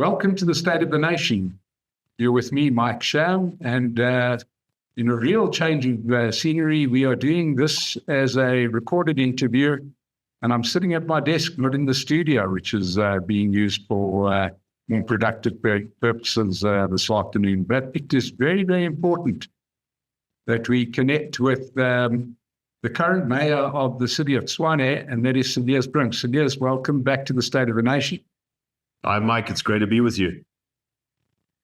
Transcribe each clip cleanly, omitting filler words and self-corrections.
Welcome to the State of the Nation. You're with me, Mike Sham, and in a real change of scenery, we are doing this as a recorded interview, and I'm sitting at my desk, not in the studio, which is being used for more productive purposes this afternoon. But it is very, very important that we connect with the current mayor of the city of Tshwane, and that is Cilliers Brink. Cilliers, welcome back to the State of the Nation. Hi, Mike. It's great to be with you.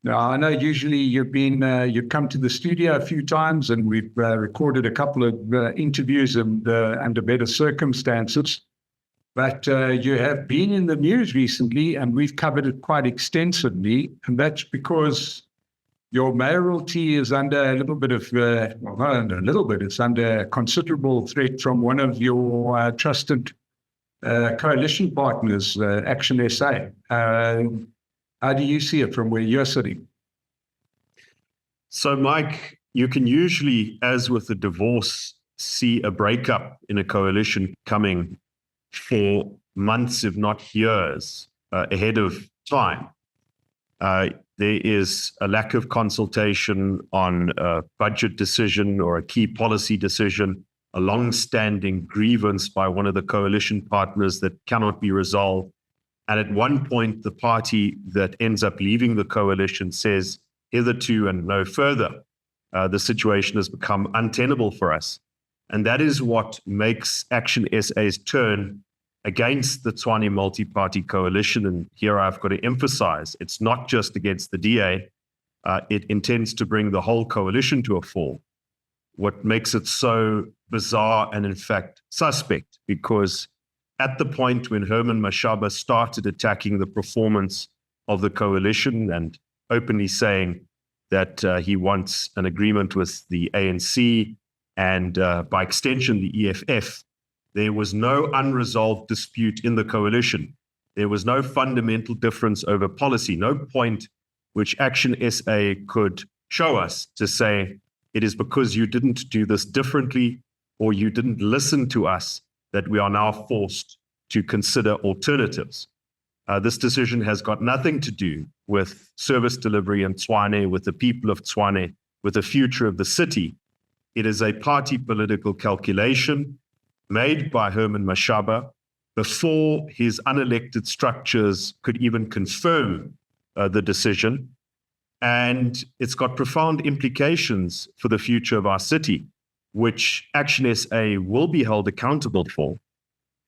Now, I know usually you've come to the studio a few times, and we've recorded a couple of interviews under better circumstances. But you have been in the news recently, and we've covered it quite extensively, and that's because your mayoralty is under a little bit of, well, not under a little bit, it's under considerable threat from one of your trusted coalition partners, Action SA. How do you see it from where you're sitting? So, Mike, you can usually, as with a divorce, see a breakup in a coalition coming for months, if not years, ahead of time. There is a lack of consultation on a budget decision or a key policy decision, a long-standing grievance by one of the coalition partners that cannot be resolved. And at one point, the party that ends up leaving the coalition says, hitherto and no further. The situation has become untenable for us. And that is what makes Action SA's turn against the Tshwane multi-party coalition. And here I've got to emphasize, it's not just against the DA. It intends to bring the whole coalition to a fall. What makes it so bizarre and in fact suspect, because at the point when Herman Mashaba started attacking the performance of the coalition and openly saying that he wants an agreement with the ANC and by extension the EFF, there was no unresolved dispute in the coalition. There was no fundamental difference over policy, no point which Action SA could show us to say it is because you didn't do this differently or you didn't listen to us that we are now forced to consider alternatives. This decision has got nothing to do with service delivery in Tshwane, with the people of Tshwane, with the future of the city. It is a party political calculation made by Herman Mashaba before his unelected structures could even confirm the decision. And it's got profound implications for the future of our city, which Action SA will be held accountable for.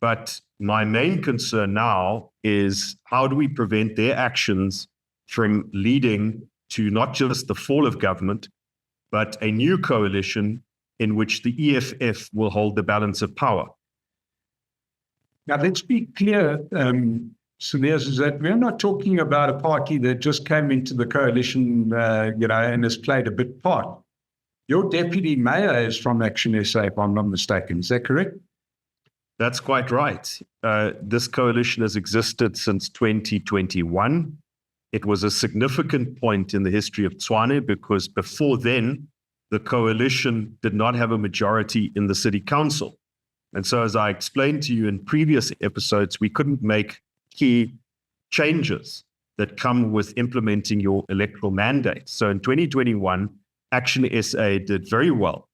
But my main concern now is how do we prevent their actions from leading to not just the fall of government, but a new coalition in which the EFF will hold the balance of power. Now, let's be clear, Cilliers, is that we're not talking about a party that just came into the coalition, and has played a big part. Your deputy mayor is from Action SA, if I'm not mistaken. Is that correct? That's quite right. This coalition has existed since 2021. It was a significant point in the history of Tshwane because before then, the coalition did not have a majority in the city council. And so as I explained to you in previous episodes, we couldn't make key changes that come with implementing your electoral mandate. So in 2021, Action SA did very well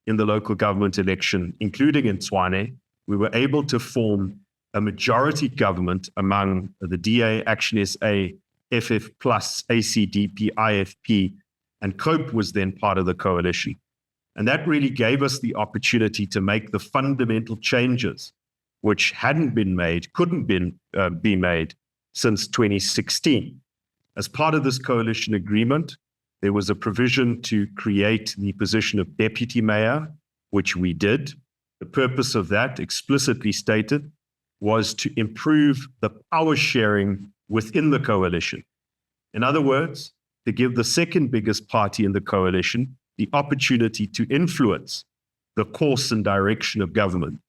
in the local government election, including in Tshwane. We were able to form a majority government among the DA, Action SA, FF+, ACDP, IFP, and COPE was then part of the coalition. And that really gave us the opportunity to make the fundamental changes which hadn't been made, couldn't be made since 2016. As part of this coalition agreement, there was a provision to create the position of deputy mayor, which we did. The purpose of that, explicitly stated, was to improve the power sharing within the coalition. In other words, to give the second biggest party in the coalition the opportunity to influence the course and direction of government,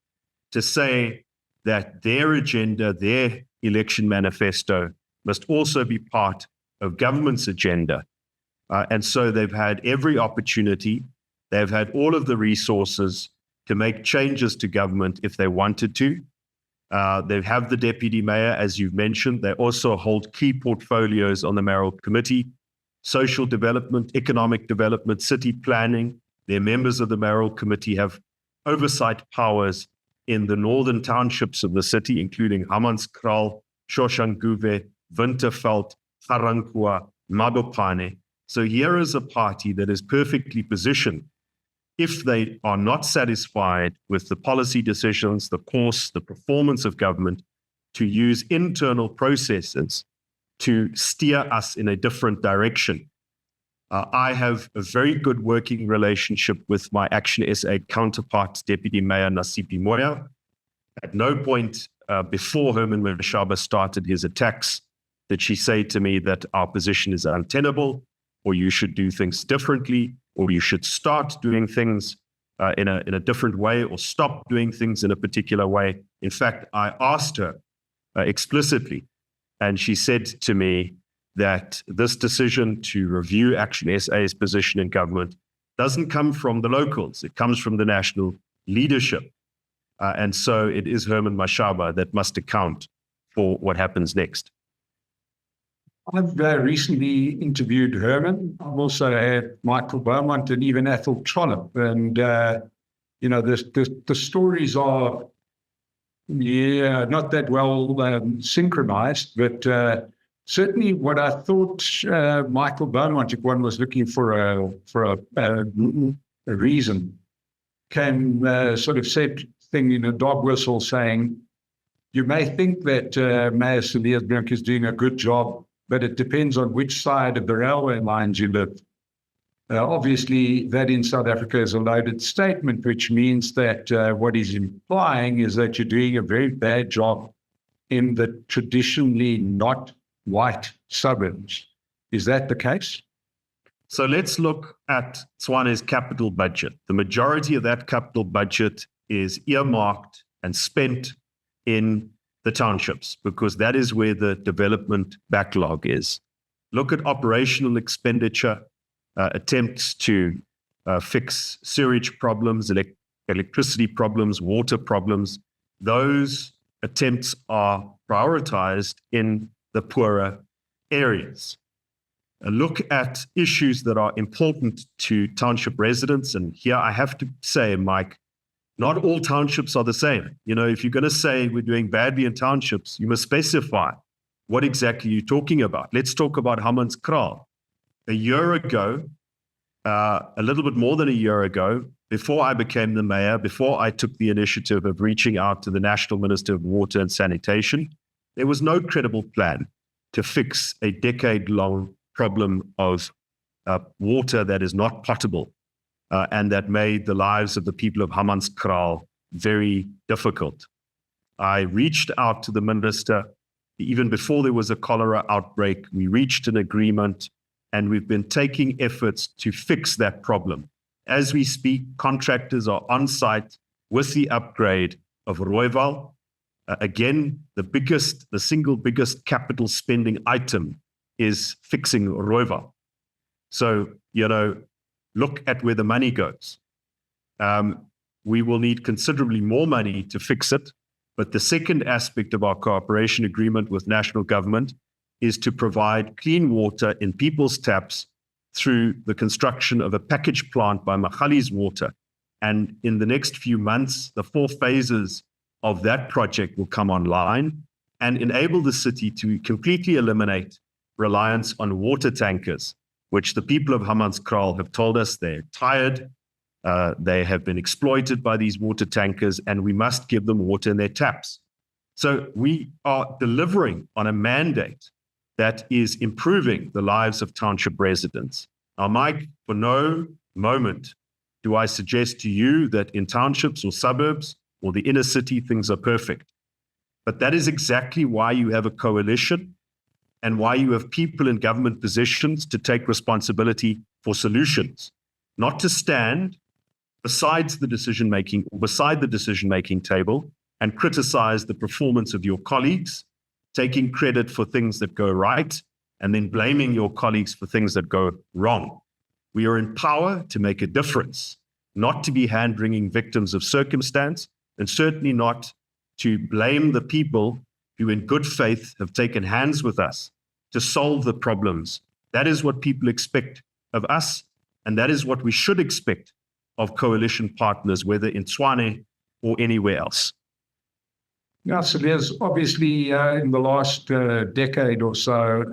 to say that their agenda, their election manifesto must also be part of government's agenda. And so they've had every opportunity, they've had all of the resources to make changes to government if they wanted to. They have the deputy mayor, as you've mentioned. They also hold key portfolios on the mayoral committee: social development, economic development, city planning. Their members of the mayoral committee have oversight powers in the northern townships of the city, including Hammanskraal, Soshanguve, Winterveld, Ga-Rankuwa, Mabopane. So here is a party that is perfectly positioned, if they are not satisfied with the policy decisions, the course, the performance of government, to use internal processes to steer us in a different direction. I have a very good working relationship with my Action SA counterpart, Deputy Mayor Nasipi Moya. At no point before Herman Mashaba started his attacks did she say to me that our position is untenable, or you should do things differently, or you should start doing things in a different way, or stop doing things in a particular way. In fact, I asked her explicitly, and she said to me that this decision to review Action SA's position in government doesn't come from the locals. It comes from the national leadership. And so it is Herman Mashaba that must account for what happens next. I've recently interviewed Herman. I've also had Michael Beaumont and even Ethel Trollope. And, the stories are, not that well synchronized, but certainly what I thought Michael Beaumont, if one was looking for a reason, can sort of said thing in a dog whistle saying, you may think that Mayor Cilliers Brink is doing a good job, but it depends on which side of the railway lines you live. Obviously, that in South Africa is a loaded statement, which means that what he's implying is that you're doing a very bad job in the traditionally not white suburbs. Is that the case? So let's look at Tshwane's capital budget. The majority of that capital budget is earmarked and spent in the townships, because that is where the development backlog is. Look at operational expenditure, attempts to fix sewage problems, electricity problems, water problems. Those attempts are prioritized in the poorer areas. Look at issues that are important to township residents. And here I have to say, Mike, not all townships are the same. If you're going to say we're doing badly in townships, you must specify what exactly you're talking about. Let's talk about Hammanskraal. A year ago, a little bit more than a year ago, before I became the mayor, before I took the initiative of reaching out to the National Minister of Water and Sanitation, there was no credible plan to fix a decade-long problem of water that is not potable. And that made the lives of the people of Hammanskraal very difficult. I reached out to the minister even before there was a cholera outbreak. We reached an agreement, and we've been taking efforts to fix that problem. As we speak, contractors are on site with the upgrade of Rooiwal. Again, the single biggest capital spending item is fixing Rooiwal. So, look at where the money goes. We will need considerably more money to fix it. But the second aspect of our cooperation agreement with national government is to provide clean water in people's taps through the construction of a package plant by Magalies Water. And in the next few months, the 4 phases of that project will come online and enable the city to completely eliminate reliance on water tankers, which the people of Hammanskraal have told us they're tired. They have been exploited by these water tankers, and we must give them water in their taps. So we are delivering on a mandate that is improving the lives of township residents. Now, Mike, for no moment do I suggest to you that in townships or suburbs or the inner city, things are perfect. But that is exactly why you have a coalition and why you have people in government positions to take responsibility for solutions, not to stand beside the decision-making table and criticize the performance of your colleagues, taking credit for things that go right, and then blaming your colleagues for things that go wrong. We are in power to make a difference, not to be hand-wringing victims of circumstance, and certainly not to blame the people who in good faith have taken hands with us to solve the problems. That is what people expect of us, and that is what we should expect of coalition partners, whether in Tshwane or anywhere else. Yeah, so there's obviously in the last decade or so,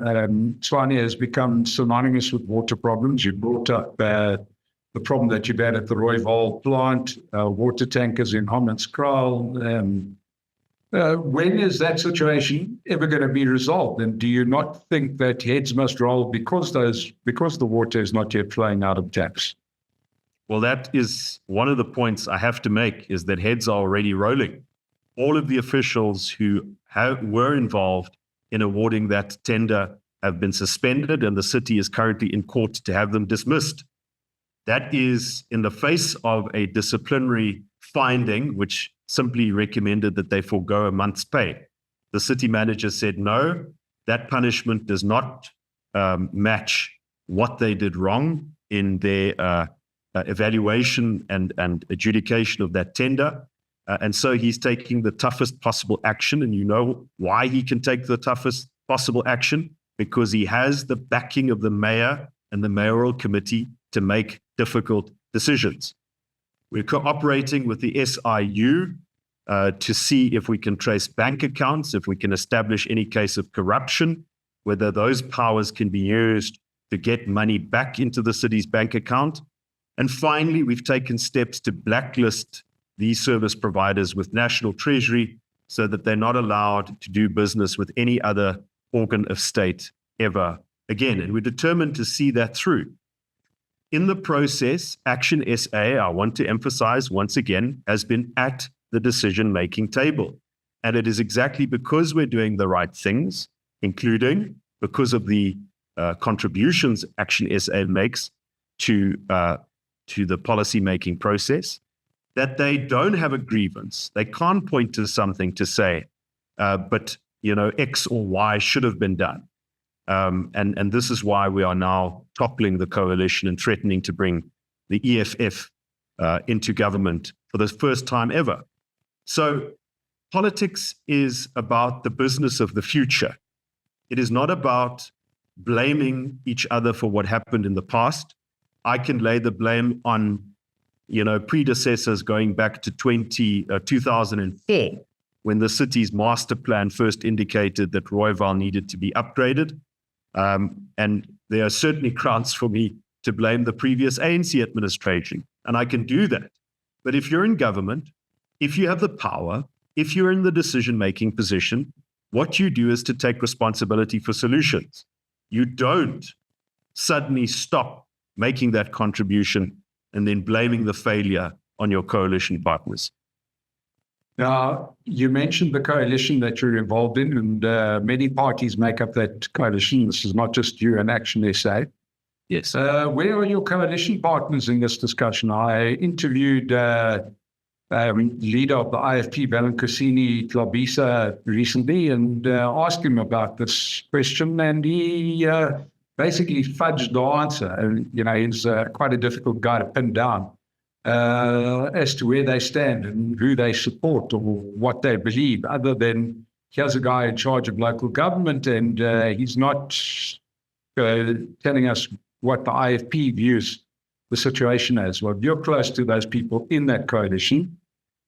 Tshwane has become synonymous with water problems. You brought up the problem that you've had at the Rooiwal plant, water tankers in Hammanskraal. When is that situation ever going to be resolved? And do you not think that heads must roll because the water is not yet flowing out of taps? Well, that is one of the points I have to make, is that heads are already rolling. All of the officials who were involved in awarding that tender have been suspended, and the city is currently in court to have them dismissed. That is in the face of a disciplinary finding, which simply recommended that they forego a month's pay. The city manager said, no, that punishment does not match what they did wrong in their evaluation and adjudication of that tender. And so he's taking the toughest possible action. And you know why he can take the toughest possible action? Because he has the backing of the mayor and the mayoral committee to make difficult decisions. We're cooperating with the SIU to see if we can trace bank accounts, if we can establish any case of corruption, whether those powers can be used to get money back into the city's bank account. And finally, we've taken steps to blacklist these service providers with National Treasury so that they're not allowed to do business with any other organ of state ever again. And we're determined to see that through. In the process, Action SA, I want to emphasize once again, has been at the decision-making table. And it is exactly because we're doing the right things, including because of the contributions Action SA makes to the policy-making process, that they don't have a grievance. They can't point to something to say, but X or Y should have been done. And this is why we are now toppling the coalition and threatening to bring the EFF into government for the first time ever. So politics is about the business of the future. It is not about blaming each other for what happened in the past. I can lay the blame on predecessors going back to 2004, when the city's master plan first indicated that Rooiwal needed to be upgraded. And there are certainly grounds for me to blame the previous ANC administration, and I can do that. But if you're in government, if you have the power, if you're in the decision-making position, what you do is to take responsibility for solutions. You don't suddenly stop making that contribution and then blaming the failure on your coalition partners. Now, you mentioned the coalition that you're involved in, and many parties make up that coalition. This is not just you and Action SA. Yes. Where are your coalition partners in this discussion? I interviewed leader of the IFP, Valenkusini Tlabisa, recently, and asked him about this question, and he basically fudged the answer. And he's quite a difficult guy to pin down as to where they stand and who they support or what they believe, other than here's a guy in charge of local government, and he's not telling us what the IFP views the situation as. Well, you're close to those people in that coalition.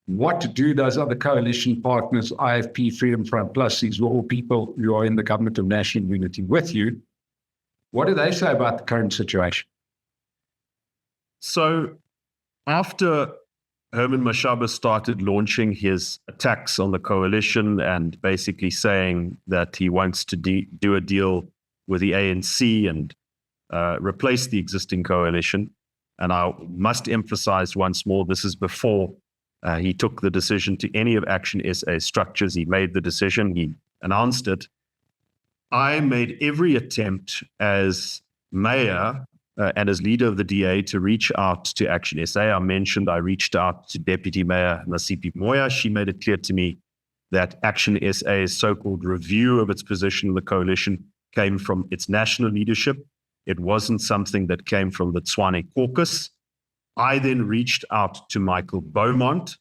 What do those other coalition partners, IFP, Freedom Front Plus, these were all people who are in the government of national unity with you, what do they say about the current situation? So after Herman Mashaba started launching his attacks on the coalition and basically saying that he wants to do a deal with the ANC and replace the existing coalition, and I must emphasize once more, this is before he took the decision to any of Action SA structures. He made the decision, he announced it. I made every attempt as mayor and as leader of the DA to reach out to Action SA. I mentioned I reached out to Deputy Mayor Nasipi Moya. She made it clear to me that Action SA's so-called review of its position in the coalition came from its national leadership. It wasn't something that came from the Tshwane caucus. I then reached out to Michael Beaumont,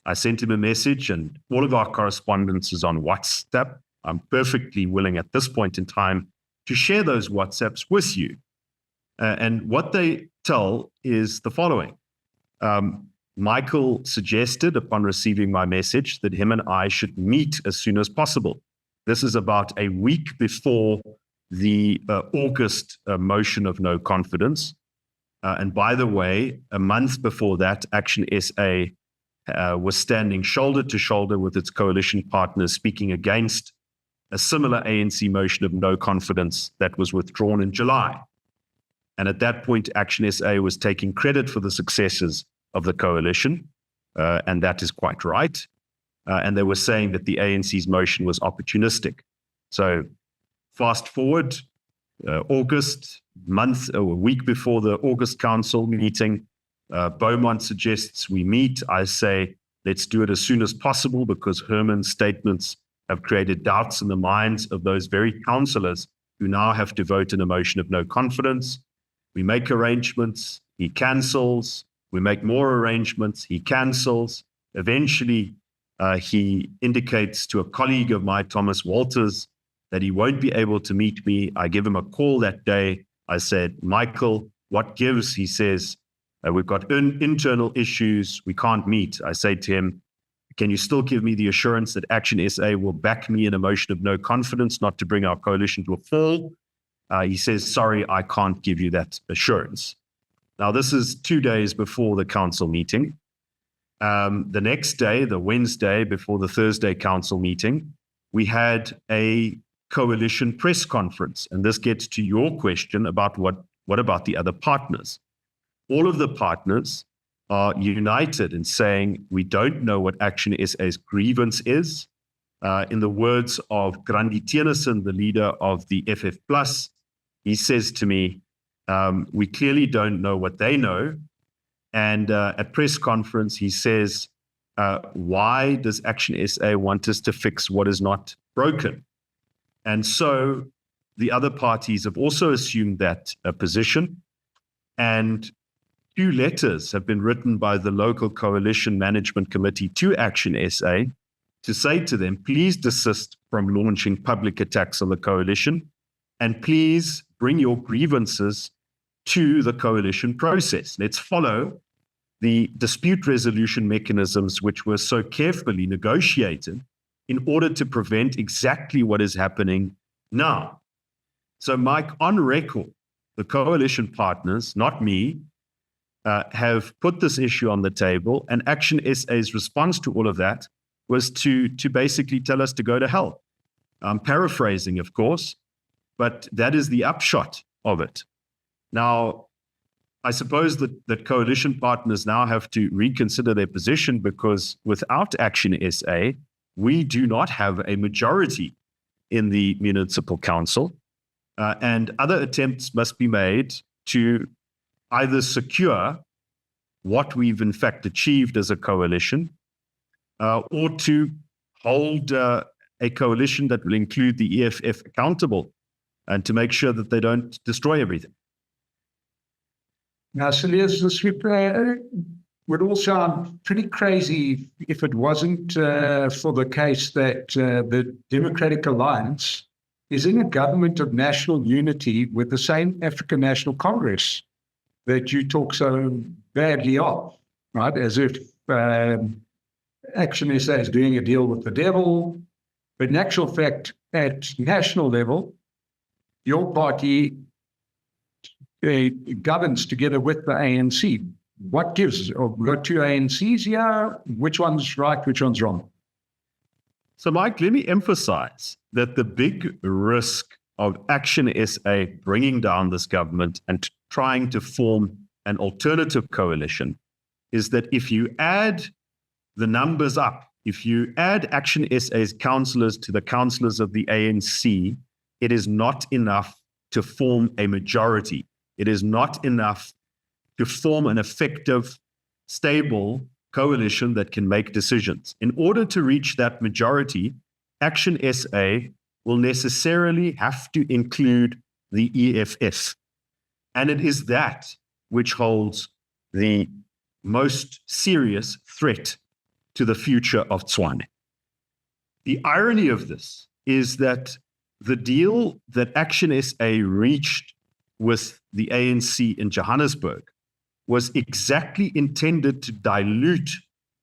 I sent him a message, and all of our correspondence is on WhatsApp. I'm perfectly willing at this point in time to share those WhatsApps with you. And what they tell is the following. Michael suggested upon receiving my message that him and I should meet as soon as possible. This is about a week before the August motion of no confidence. And by the way, a month before that, Action SA was standing shoulder to shoulder with its coalition partners, speaking against a similar ANC motion of no confidence that was withdrawn in July. And at that point, Action SA was taking credit for the successes of the coalition, and that is quite right. And they were saying that the ANC's motion was opportunistic. So fast forward, August, a week before the August council meeting, Beaumont suggests we meet. I say, let's do it as soon as possible because Herman's statements have created doubts in the minds of those very councillors who now have to vote in a motion of no confidence. We make arrangements, he cancels. We make more arrangements, he cancels. Eventually, he indicates to a colleague of mine, Thomas Walters, that he won't be able to meet me. I give him a call that day. I said, Michael, what gives? He says, we've got internal issues. We can't meet. I say to him, can you still give me the assurance that Action SA will back me in a motion of no confidence, not to bring our coalition to a fall? He says, sorry, I can't give you that assurance. Now, this is 2 days before the council meeting. The next day, the Wednesday before the Thursday council meeting, we had a coalition press conference. And this gets to your question about what about the other partners? All of the partners are united in saying we don't know what Action SA's grievance is. In the words of Grandi Tennyson, the leader of the FF+, he says to me, we clearly don't know what they know. And at press conference, he says, why does Action SA want us to fix what is not broken? And so the other parties have also assumed that position. And 2 letters have been written by the local coalition management committee to Action SA to say to them, please desist from launching public attacks on the coalition, and please bring your grievances to the coalition process. Let's follow the dispute resolution mechanisms which were so carefully negotiated in order to prevent exactly what is happening now. So, Mike, on record, the coalition partners, not me, have put this issue on the table, and Action SA's response to all of that was to basically tell us to go to hell. I'm paraphrasing, of course, but that is the upshot of it. Now, I suppose that coalition partners now have to reconsider their position because without Action SA, we do not have a majority in the municipal council, and other attempts must be made to either secure what we've in fact achieved as a coalition, or to hold a coalition that will include the EFF accountable and to make sure that they don't destroy everything. Now, Cilliers, this would all sound pretty crazy if it wasn't for the case that the Democratic Alliance is in a government of national unity with the same African National Congress that you talk so badly of, right? As if Action SA is doing a deal with the devil. But in actual fact, at national level, your party governs together with the ANC. What gives? We've got 2 ANCs here. Which one's right? Which one's wrong? So, Mike, let me emphasize that the big risk of Action SA bringing down this government and trying to form an alternative coalition is that if you add the numbers up, if you add Action SA's councillors to the councillors of the ANC, it is not enough to form a majority. It is not enough to form an effective, stable coalition that can make decisions. In order to reach that majority, Action SA will necessarily have to include the EFF. And it is that which holds the most serious threat to the future of Tshwane. The irony of this is that the deal that Action SA reached with the ANC in Johannesburg was exactly intended to dilute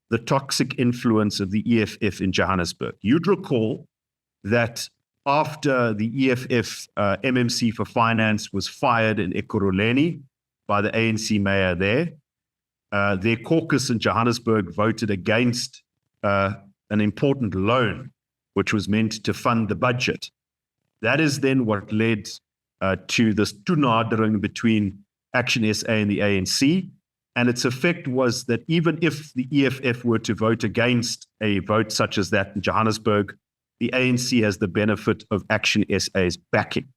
the toxic influence of the EFF in Johannesburg. You'd recall that after the EFF MMC for Finance was fired in Ekurhuleni by the ANC mayor there, their caucus in Johannesburg voted against an important loan, which was meant to fund the budget. That is then what led to this toenadering between Action SA and the ANC. And its effect was that even if the EFF were to vote against a vote such as that in Johannesburg, the ANC has the benefit of Action SA's backing.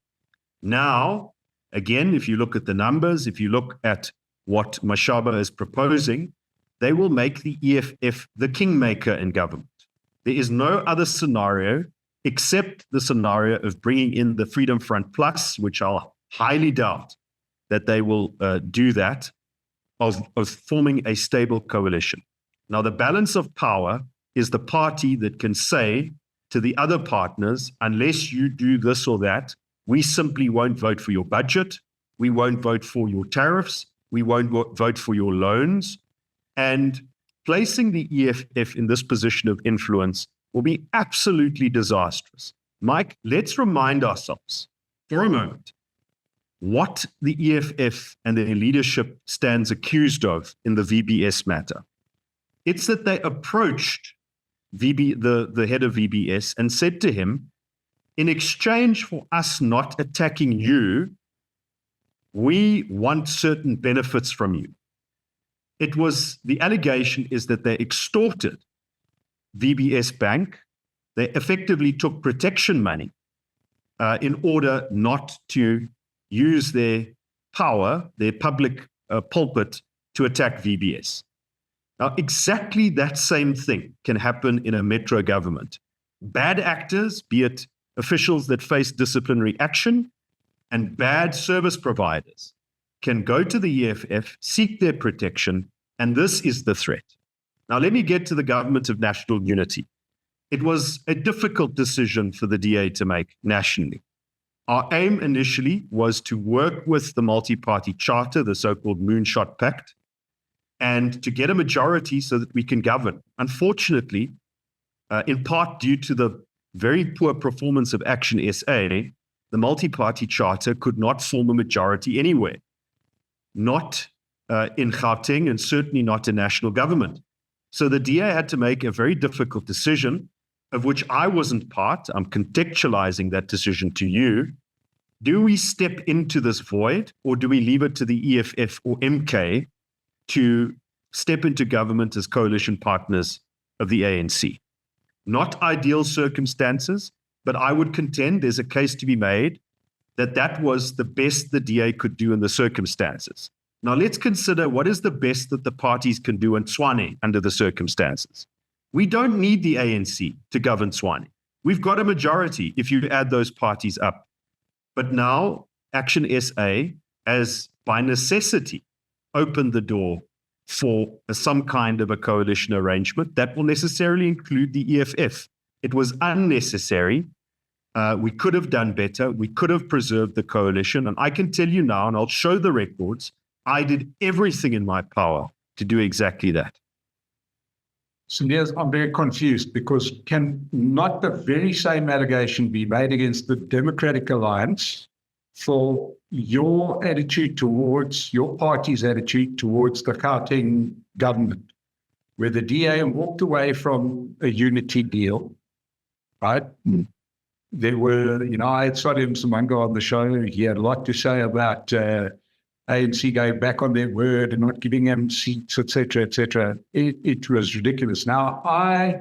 Now, again, if you look at the numbers, if you look at what Mashaba is proposing, they will make the EFF the kingmaker in government. There is no other scenario except the scenario of bringing in the Freedom Front Plus, which I'll highly doubt that they will do that, of forming a stable coalition. Now, the balance of power is the party that can say to the other partners, unless you do this or that, we simply won't vote for your budget, we won't vote for your tariffs, we won't vote for your loans. And placing the EFF in this position of influence will be absolutely disastrous. Mike, let's remind ourselves for a moment what the EFF and their leadership stands accused of in the VBS matter. It's that they approached the head of VBS and said to him, in exchange for us not attacking you, we want certain benefits from you. The allegation is that they extorted VBS Bank. They effectively took protection money in order not to use their power, their public pulpit, to attack VBS. Now, exactly that same thing can happen in a metro government. Bad actors, be it officials that face disciplinary action, and bad service providers can go to the EFF, seek their protection, and this is the threat. Now, let me get to the government of national unity. It was a difficult decision for the DA to make nationally. Our aim initially was to work with the multi-party charter, the so-called Moonshot Pact, and to get a majority so that we can govern. Unfortunately, in part due to the very poor performance of Action SA, the multi-party charter could not form a majority anywhere, not in Gauteng and certainly not in national government. So the DA had to make a very difficult decision, of which I wasn't part. I'm contextualizing that decision to you. Do we step into this void, or do we leave it to the EFF or MK to step into government as coalition partners of the ANC? Not ideal circumstances, but I would contend there's a case to be made that that was the best the DA could do in the circumstances. Now let's consider what is the best that the parties can do in Tshwane under the circumstances. We don't need the ANC to govern Tshwane. We've got a majority if you add those parties up. But now Action SA has, by necessity, opened the door for some kind of a coalition arrangement that will necessarily include the EFF. It was unnecessary. We could have done better. We could have preserved the coalition. And I can tell you now, and I'll show the records, I did everything in my power to do exactly that. Cilliers, I'm very confused because can not the very same allegation be made against the Democratic Alliance for your attitude towards, your party's attitude towards the Gauteng government, where the DA walked away from a unity deal, right? There were, I had Sadim Simanga on the show. He had a lot to say about ANC going back on their word and not giving them seats, etc., etc. It was ridiculous. Now, I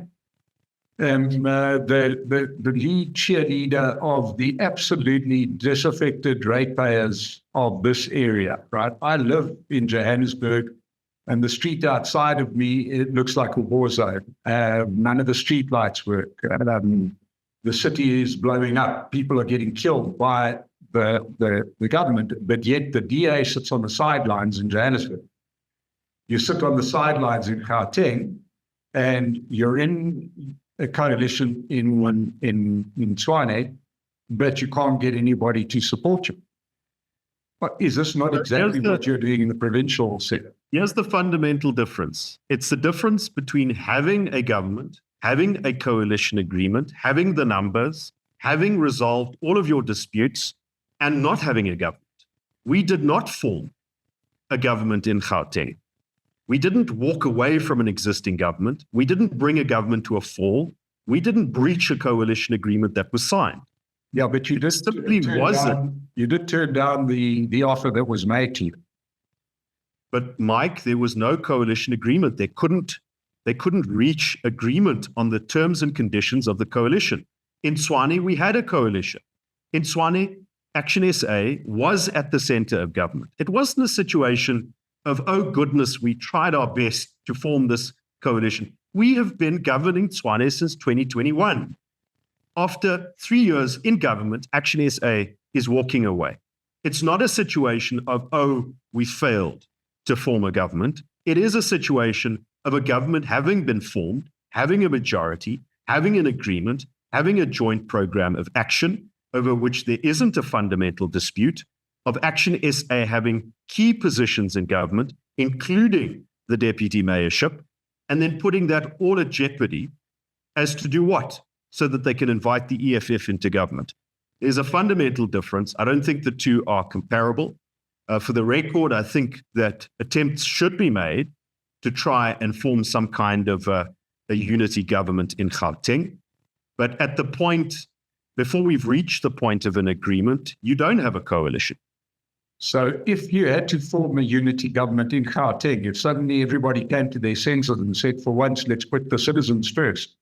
am the lead cheerleader of the absolutely disaffected ratepayers of this area, right? I live in Johannesburg, and the street outside of me, it looks like a war zone. None of the street lights work. The city is blowing up. People are getting killed by the government, but yet the DA sits on the sidelines in Johannesburg. You sit on the sidelines in Gauteng, and you're in a coalition in Tshwane, but you can't get anybody to support you. But is this not exactly what you're doing in the provincial sector? Here's the fundamental difference. It's the difference between having a government, having a coalition agreement, having the numbers, having resolved all of your disputes, and not having a government. We did not form a government in Gauteng. We didn't walk away from an existing government. We didn't bring a government to a fall. We didn't breach a coalition agreement that was signed. Yeah, but you did You did turn down the offer that was made to you. But Mike, there was no coalition agreement. They couldn't reach agreement on the terms and conditions of the coalition. In Tshwane, we had a coalition. In Tshwane, Action SA was at the center of government. It wasn't a situation of, oh goodness, we tried our best to form this coalition. We have been governing Tshwane since 2021. After 3 years in government, Action SA is walking away. It's not a situation of, oh, we failed to form a government. It is a situation of a government having been formed, having a majority, having an agreement, having a joint program of action over which there isn't a fundamental dispute, of Action SA having key positions in government, including the deputy mayorship, and then putting that all at jeopardy as to do what? So that they can invite the EFF into government. There's a fundamental difference. I don't think the two are comparable. For the record, I think that attempts should be made to try and form some kind of a unity government in Gauteng. But at the point, before we've reached the point of an agreement, you don't have a coalition. So if you had to form a unity government in Gauteng, if suddenly everybody came to their senses and said, for once, let's put the citizens first,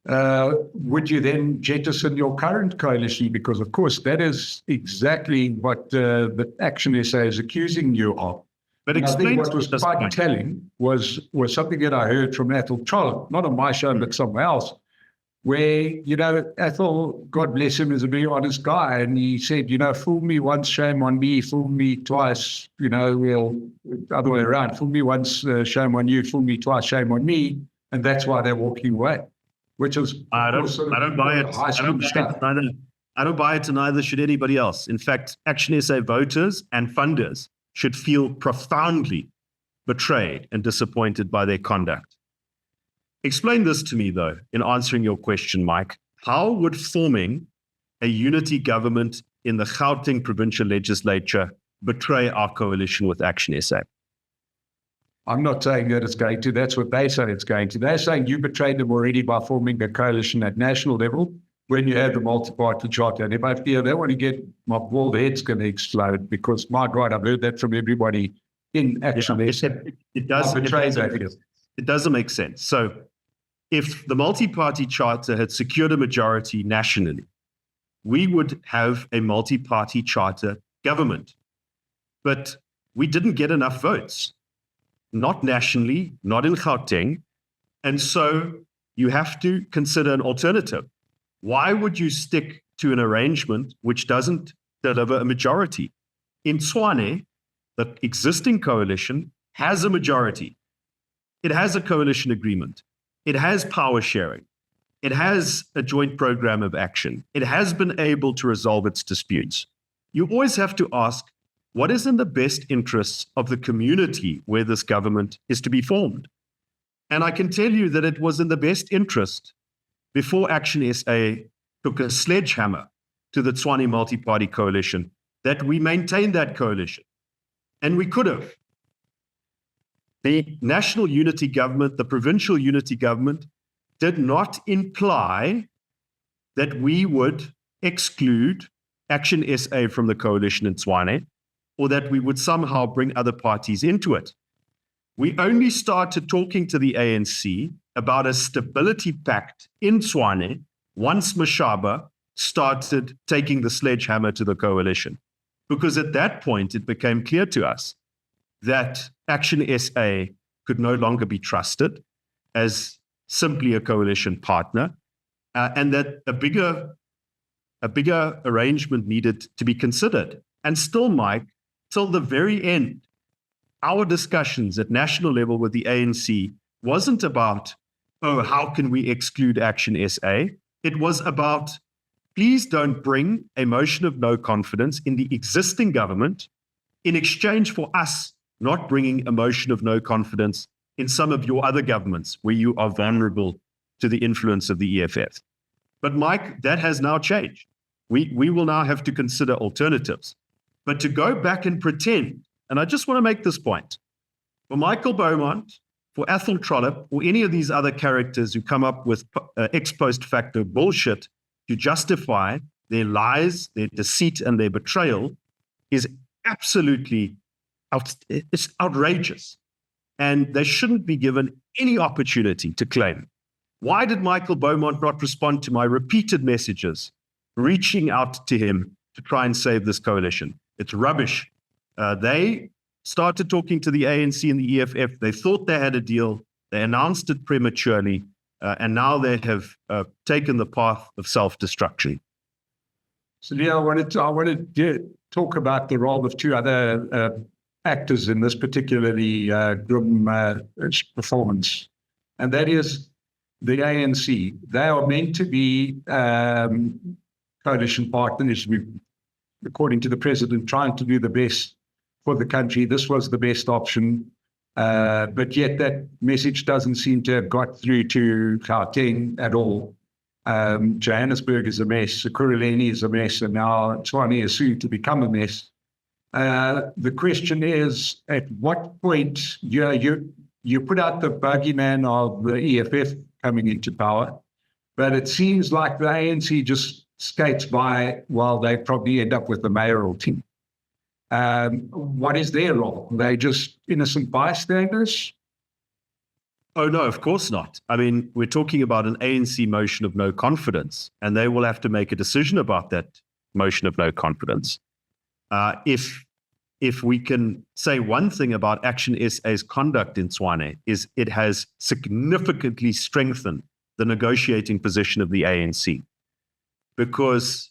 would you then jettison your current coalition? Because, of course, that is exactly what the Action SA is accusing you of. But I think what was quite telling was something that I heard from Athol Trollop, not on my show, but somewhere else, where, Athol, God bless him, is a very honest guy. And he said, fool me once, shame on me, fool me twice, other way around, fool me once, shame on you, fool me twice, shame on me. And that's why they're walking away. Which is, I don't buy it. I don't buy it, and neither should anybody else. In fact, Action SA voters and funders should feel profoundly betrayed and disappointed by their conduct. Explain this to me, though, in answering your question, Mike. How would forming a unity government in the Gauteng provincial legislature betray our coalition with Action SA? I'm not saying that it's going to. That's what they say it's going to. They're saying you betrayed them already by forming a coalition at national level when you have the multi-party charter. And if I fear they want to get my bald head's going to explode because, my God, I've heard that from everybody in Action. It doesn't make sense. So if the multi-party charter had secured a majority nationally, we would have a multi-party charter government. But we didn't get enough votes. Not nationally, not in Gauteng. And so you have to consider an alternative. Why would you stick to an arrangement which doesn't deliver a majority? In Tshwane, the existing coalition has a majority. It has a coalition agreement. It has power sharing. It has a joint program of action. It has been able to resolve its disputes. You always have to ask, what is in the best interests of the community where this government is to be formed? And I can tell you that it was in the best interest before Action SA took a sledgehammer to the Tshwane multi-party coalition that we maintained that coalition. And we could have. The national unity government, the provincial unity government, did not imply that we would exclude Action SA from the coalition in Tshwane, or that we would somehow bring other parties into it. We only started talking to the ANC about a stability pact in Tshwane once Mashaba started taking the sledgehammer to the coalition. Because at that point, it became clear to us that Action SA could no longer be trusted as simply a coalition partner, and that a bigger arrangement needed to be considered. And still, Mike, till the very end, our discussions at national level with the ANC wasn't about oh, how can we exclude Action SA? It was about, please don't bring a motion of no confidence in the existing government in exchange for us not bringing a motion of no confidence in some of your other governments where you are vulnerable to the influence of the EFF. But Mike, that has now changed. We will now have to consider alternatives. But to go back and pretend, and I just want to make this point, for Michael Beaumont, for Athol Trollip, or any of these other characters who come up with ex post facto bullshit to justify their lies, their deceit, and their betrayal is absolutely it's outrageous. And they shouldn't be given any opportunity to claim. Why did Michael Beaumont not respond to my repeated messages, reaching out to him to try and save this coalition? It's rubbish. They started talking to the ANC and the EFF. They thought they had a deal. They announced it prematurely. And now they have taken the path of self-destruction. So, yeah, I wanted to talk about the role of two other actors in this particularly grim performance, and that is the ANC. They are meant to be coalition partners, according to the president, trying to do the best for the country. This was the best option, but yet that message doesn't seem to have got through to Gauteng at all. Johannesburg is a mess, Ekurhuleni is a mess, and now Tshwane is soon to become a mess. The question is, at what point you put out the bogeyman of the EFF coming into power, but it seems like the ANC just skates by while they probably end up with the mayoral team. What is their role? Are they just innocent bystanders? Oh, no, of course not. I mean, we're talking about an ANC motion of no confidence, and they will have to make a decision about that motion of no confidence. If we can say one thing about Action SA's conduct in Tshwane, is it has significantly strengthened the negotiating position of the ANC. Because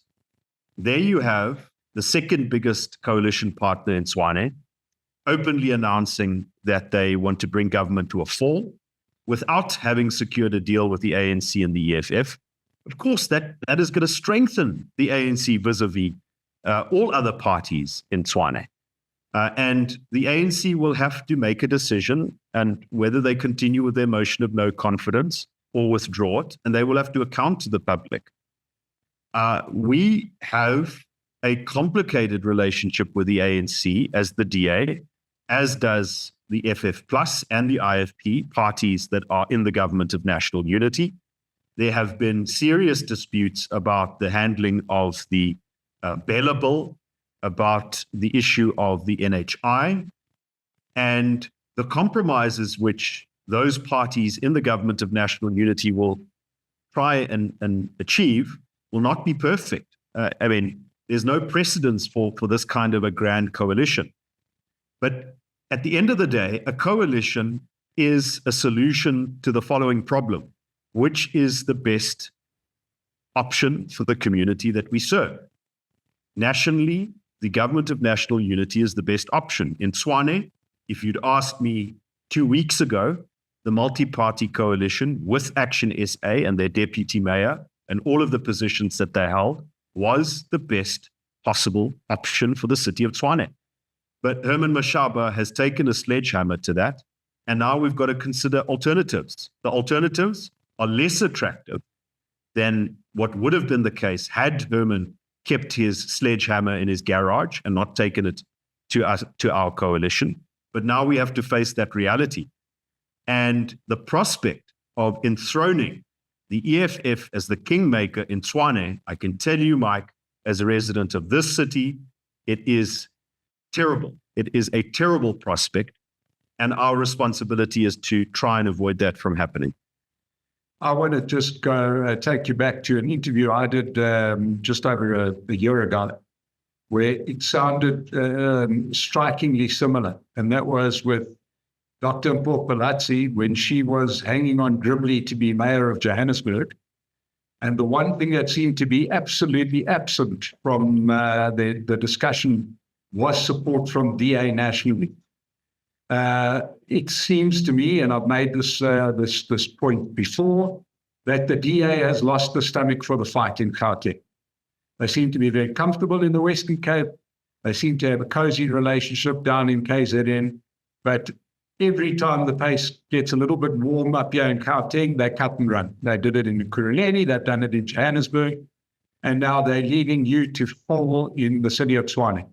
there you have the second biggest coalition partner in Tshwane openly announcing that they want to bring government to a fall without having secured a deal with the ANC and the EFF. Of course, that is going to strengthen the ANC vis-a-vis all other parties in Tshwane. And the ANC will have to make a decision and whether they continue with their motion of no confidence or withdraw it, and they will have to account to the public. We have a complicated relationship with the ANC as the DA, as does the FF Plus and the IFP, parties that are in the government of national unity. There have been serious disputes about the handling of the Bella Bill, about the issue of the NHI, and the compromises which those parties in the government of national unity will try and achieve will not be perfect. I mean, there's no precedence for this kind of a grand coalition. But at the end of the day, a coalition is a solution to the following problem: which is the best option for the community that we serve? Nationally, the government of national unity is the best option. In Tshwane, if you'd asked me 2 weeks ago, the multi-party coalition with Action SA and their deputy mayor and all of the positions that they held was the best possible option for the city of Tshwane. But Herman Mashaba has taken a sledgehammer to that, and now we've got to consider alternatives. The alternatives are less attractive than what would have been the case had Herman kept his sledgehammer in his garage and not taken it to our coalition. But now we have to face that reality. And the prospect of enthroning the EFF as the kingmaker in Tshwane, I can tell you, Mike, as a resident of this city, it is terrible. It is a terrible prospect, and our responsibility is to try and avoid that from happening. I want to just go take you back to an interview I did just over a year ago, where it sounded strikingly similar, and that was with Dr. Mpho when she was hanging on grimly to be mayor of Johannesburg. And the one thing that seemed to be absolutely absent from the discussion was support from DA nationally. It seems to me, and I've made this point before, that the DA has lost the stomach for the fight in Gauteng. They seem to be very comfortable in the Western Cape. They seem to have a cozy relationship down in KZN. But every time the pace gets a little bit warm up here in Gauteng, they cut and run. They did it in Ekurhuleni, they've done it in Johannesburg, and now they're leaving you to fall in the city of Tshwane.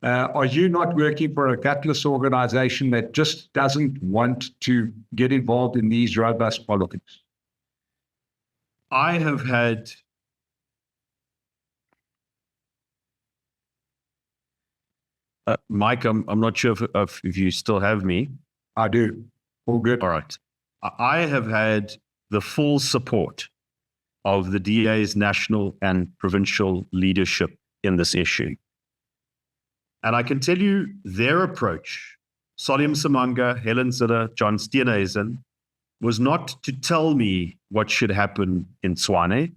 Are you not working for a gutless organization that just doesn't want to get involved in these robust politics? I have had Mike, I'm not sure if you still have me. I do. All good. All right. I have had the full support of the DA's national and provincial leadership in this issue. And I can tell you their approach, Solim Samanga, Helen Ziller, John Steenhuisen, was not to tell me what should happen in Tshwane,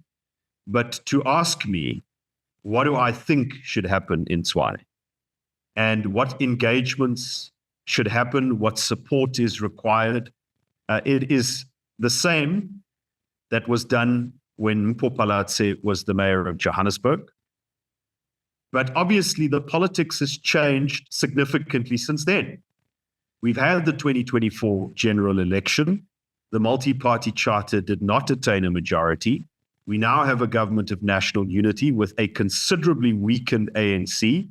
but to ask me, what do I think should happen in Tshwane? And what engagements should happen, what support is required. It is the same that was done when Mpho Phalatse was the mayor of Johannesburg. But obviously, the politics has changed significantly since then. We've had the 2024 general election. The multi-party charter did not attain a majority. We now have a government of national unity with a considerably weakened ANC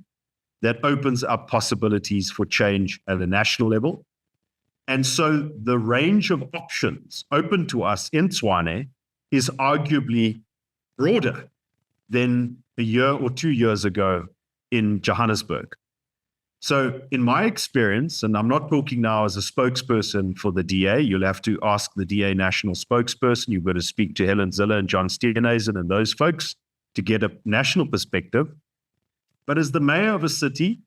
that opens up possibilities for change at a national level. And so the range of options open to us in Tshwane is arguably broader than a year or 2 years ago in Johannesburg. So in my experience, and I'm not talking now as a spokesperson for the DA, you'll have to ask the DA national spokesperson, you've got to speak to Helen Ziller and John Steenhuisen and those folks to get a national perspective. But as the mayor of a city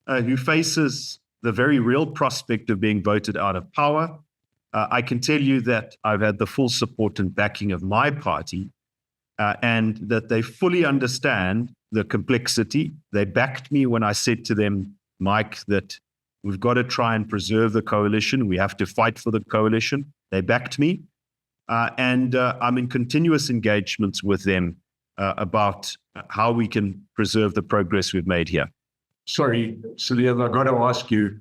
who faces the very real prospect of being voted out of power, I can tell you that I've had the full support and backing of my party and that they fully understand the complexity. They backed me when I said to them, Mike, that we've got to try and preserve the coalition. We have to fight for the coalition. They backed me. And I'm in continuous engagements with them about how we can preserve the progress we've made here. Sorry, Cilliers, I've got to ask you,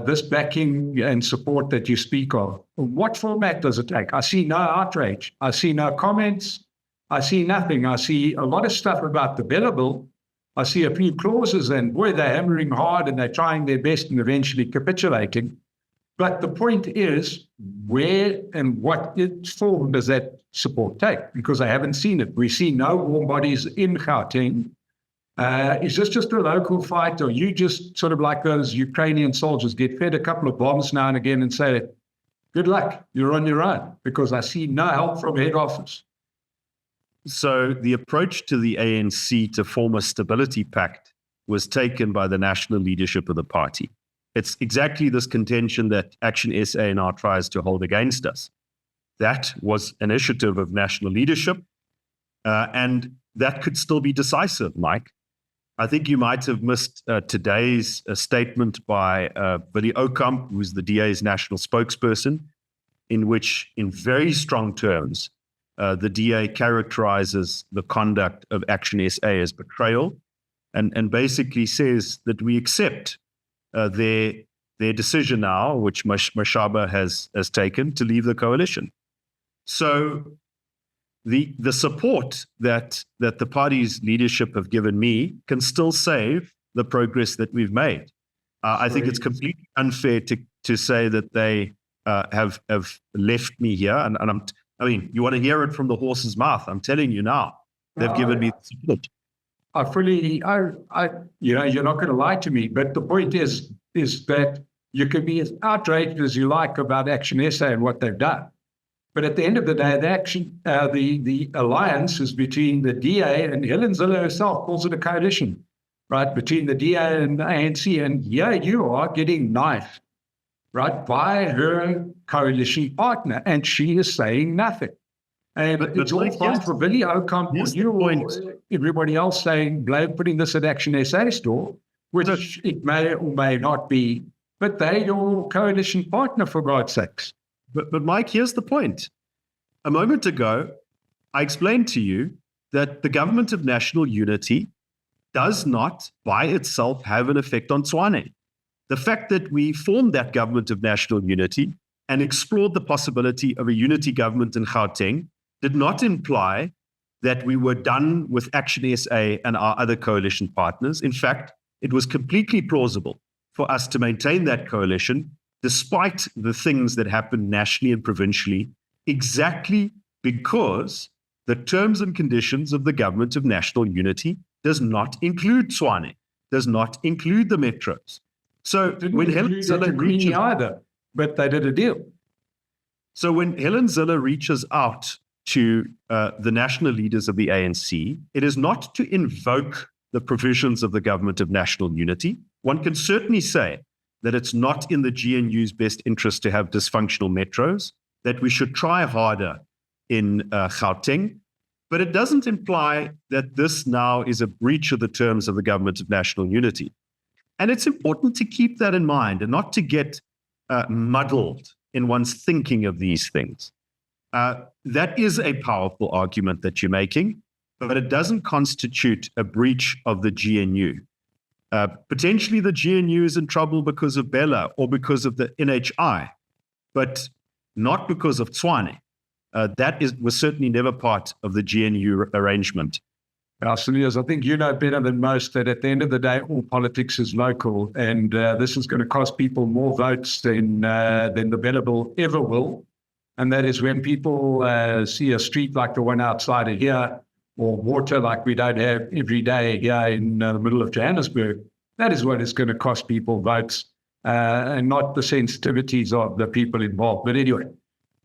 this backing and support that you speak of, what format does it take? I see no outrage. I see no comments. I see nothing. I see a lot of stuff about the billable. I see a few clauses and boy, they're hammering hard and they're trying their best and eventually capitulating. But the point is, where and what form does that support take? Because I haven't seen it. We see no warm bodies in Gauteng. Is this just a local fight, or you just sort of like those Ukrainian soldiers get fed a couple of bombs now and again and say, good luck, you're on your own? Because I see no help from head office. So the approach to the ANC to form a stability pact was taken by the national leadership of the party. It's exactly this contention that Action SA now tries to hold against us. That was an initiative of national leadership, and that could still be decisive, Mike. I think you might have missed today's statement by Billy Okamp, who's the DA's national spokesperson, in which, in very strong terms, the DA characterizes the conduct of Action SA as betrayal and basically says that we accept their decision now, which Mashaba has taken, to leave the coalition. So the support that the party's leadership have given me can still save the progress that we've made. I think it's completely unfair to say that they have left me here. And I mean, you want to hear it from the horse's mouth. I'm telling you now, they've given me the support. You're not going to lie to me, but the point is that you can be as outraged as you like about Action SA and what they've done. But at the end of the day, the alliance is between the DA and Helen Ziller herself calls it a coalition, right? Between the DA and the ANC. And yeah, you are getting knifed, right, by her coalition partner, and she is saying nothing. And it's all fine for Billy Okamp, everybody else saying, putting this at Action SA store, which it may or may not be But they're your coalition partner, for God's sakes. But Mike, here's the point. A moment ago, I explained to you that the government of national unity does not by itself have an effect on Tshwane. The fact that we formed that government of national unity and explored the possibility of a unity government in Gauteng did not imply that we were done with Action SA and our other coalition partners. In fact, it was completely plausible for us to maintain that coalition despite the things that happened nationally and provincially, exactly because the terms and conditions of the government of national unity does not include Tshwane, does not include the metros. So when Helen Zille reaches either, but they did a deal. So when Helen Zille reaches out to the national leaders of the ANC, it is not to invoke the provisions of the government of national unity. One can certainly say that it's not in the GNU's best interest to have dysfunctional metros, that we should try harder in Gauteng, but it doesn't imply that this now is a breach of the terms of the government of national unity. And it's important to keep that in mind and not to get muddled in one's thinking of these things. That is a powerful argument that you're making, but it doesn't constitute a breach of the GNU. Potentially the GNU is in trouble because of Bella or because of the NHI, but not because of Tshwane. That was certainly never part of the GNU arrangement. Cilliers, I think you know better than most that at the end of the day, all politics is local, and this is going to cost people more votes than the Bella Bill ever will. And that is when people see a street like the one outside of here, or water like we don't have every day here in the middle of Johannesburg. That is what is going to cost people votes, and not the sensitivities of the people involved. But anyway,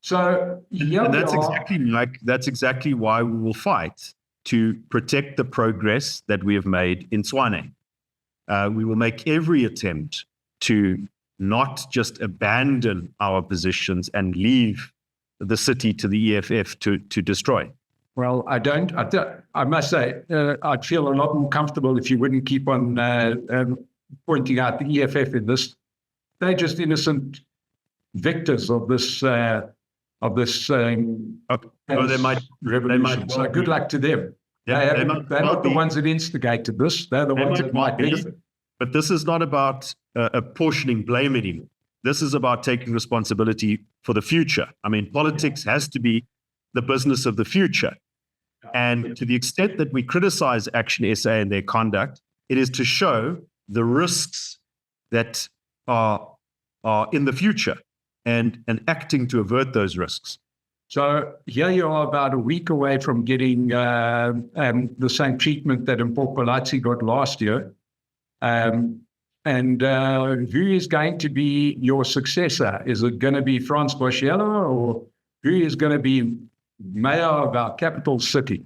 so and that's exactly why we will fight to protect the progress that we have made in Tshwane. We will make every attempt to not just abandon our positions and leave the city to the EFF to destroy. Well, I must say, I'd feel a lot more comfortable if you wouldn't keep on pointing out the EFF in this. They're just innocent victors of this revolution. So good luck to them. Yeah, they're not the ones that instigated this. They're the ones that might benefit. But this is not about apportioning blame anymore. This is about taking responsibility for the future. I mean, politics has to be the business of the future. And to the extent that we criticize Action SA and their conduct, it is to show the risks that are in the future and acting to avert those risks. So here you are about a week away from getting the same treatment that Mpopolazi got last year. And who is going to be your successor? Is it going to be Frans Boschella, or who is going to be mayor of our capital city?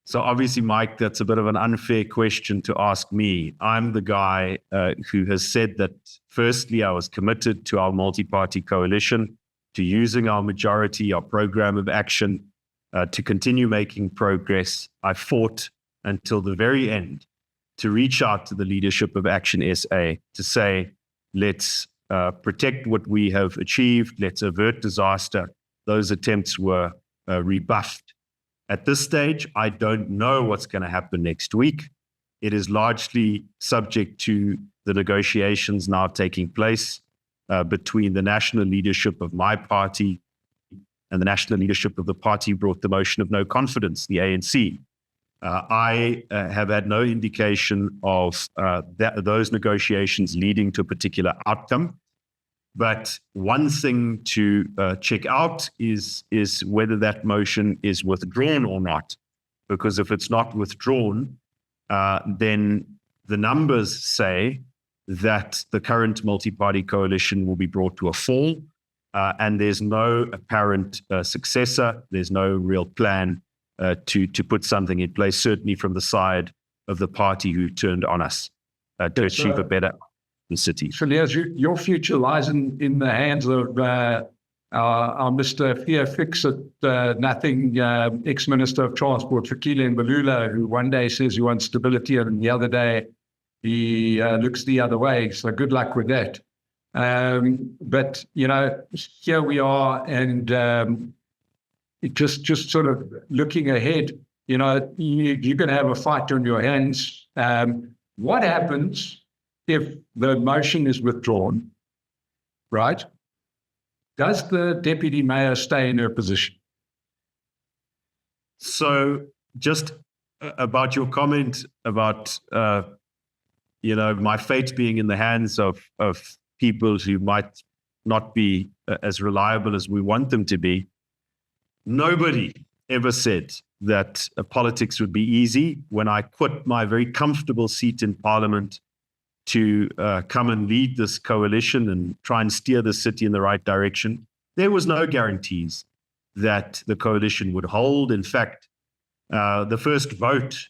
So obviously, Mike, that's a bit of an unfair question to ask me. I'm the guy who has said that, firstly, I was committed to our multi-party coalition, to using our majority, our program of action, to continue making progress. I fought until the very end to reach out to the leadership of Action SA to say, let's protect what we have achieved, let's avert disaster. Those attempts were rebuffed. At this stage, I don't know what's going to happen next week. It is largely subject to the negotiations now taking place between the national leadership of my party and the national leadership of the party who brought the motion of no confidence, the ANC. I have had no indication of those negotiations leading to a particular outcome. But one thing to check out is whether that motion is withdrawn or not. Because if it's not withdrawn, then the numbers say that the current multi-party coalition will be brought to a fall, and there's no apparent successor. There's no real plan to put something in place, certainly from the side of the party who turned on us to achieve a better city. Cilliers, your future lies in the hands of our Mr. Fear Fix-It, nothing ex-Minister of Transport, Fikile Mbalula, who one day says he wants stability and the other day he looks the other way. So good luck with that. But, here we are, and just sort of looking ahead, you're going to have a fight on your hands. What happens if the motion is withdrawn, right? Does the deputy mayor stay in her position? So just about your comment about, my fate being in the hands of people who might not be as reliable as we want them to be. Nobody ever said that politics would be easy. When I quit my very comfortable seat in Parliament to come and lead this coalition and try and steer the city in the right direction, there was no guarantees that the coalition would hold. In fact, the first vote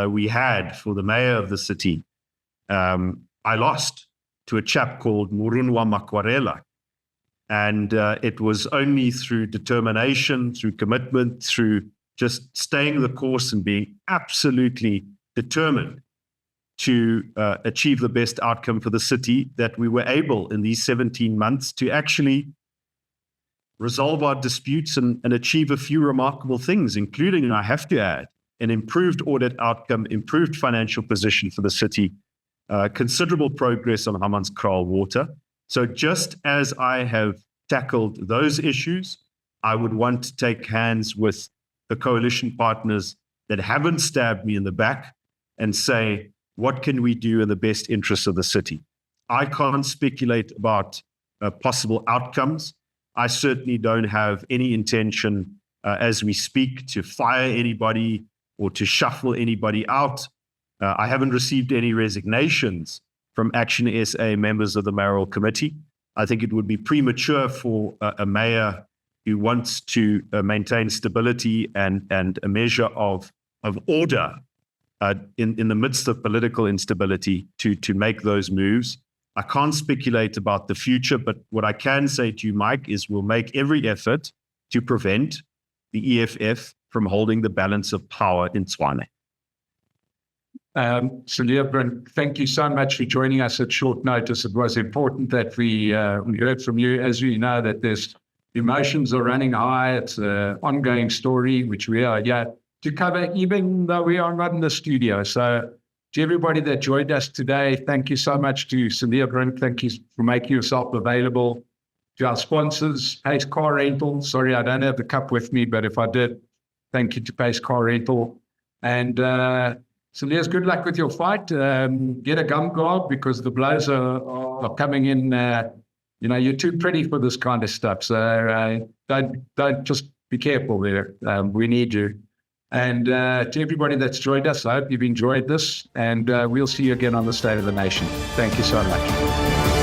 we had for the mayor of the city, I lost to a chap called Murunwa Makwarela. And it was only through determination, through commitment, through just staying the course and being absolutely determined to achieve the best outcome for the city that we were able in these 17 months to actually resolve our disputes and achieve a few remarkable things, including, and I have to add, an improved audit outcome, improved financial position for the city, considerable progress on Hammanskraal water. So just as I have tackled those issues, I would want to take hands with the coalition partners that haven't stabbed me in the back and say, what can we do in the best interests of the city? I can't speculate about possible outcomes. I certainly don't have any intention as we speak to fire anybody or to shuffle anybody out. I haven't received any resignations from Action SA members of the mayoral committee. I think it would be premature for a mayor who wants to maintain stability and a measure of order in the midst of political instability to make those moves. I can't speculate about the future, but what I can say to you, Mike, is we'll make every effort to prevent the EFF from holding the balance of power in Tshwane. Cilliers, Brink, thank you so much for joining us at short notice. It was important that we heard from you. As you know, that there's emotions are running high. It's an ongoing story, which we are here to cover, even though we are not in the studio. So to everybody that joined us today, thank you so much to Cilliers, Brink. Thank you for making yourself available. To our sponsors, Pace Car Rental. Sorry, I don't have the cup with me, but if I did, thank you to Pace Car Rental. And Cilliers, good luck with your fight. Get a gum guard because the blows are coming in. You're too pretty for this kind of stuff. So don't just be careful there. We need you. And to everybody that's joined us, I hope you've enjoyed this. And we'll see you again on the State of the Nation. Thank you so much.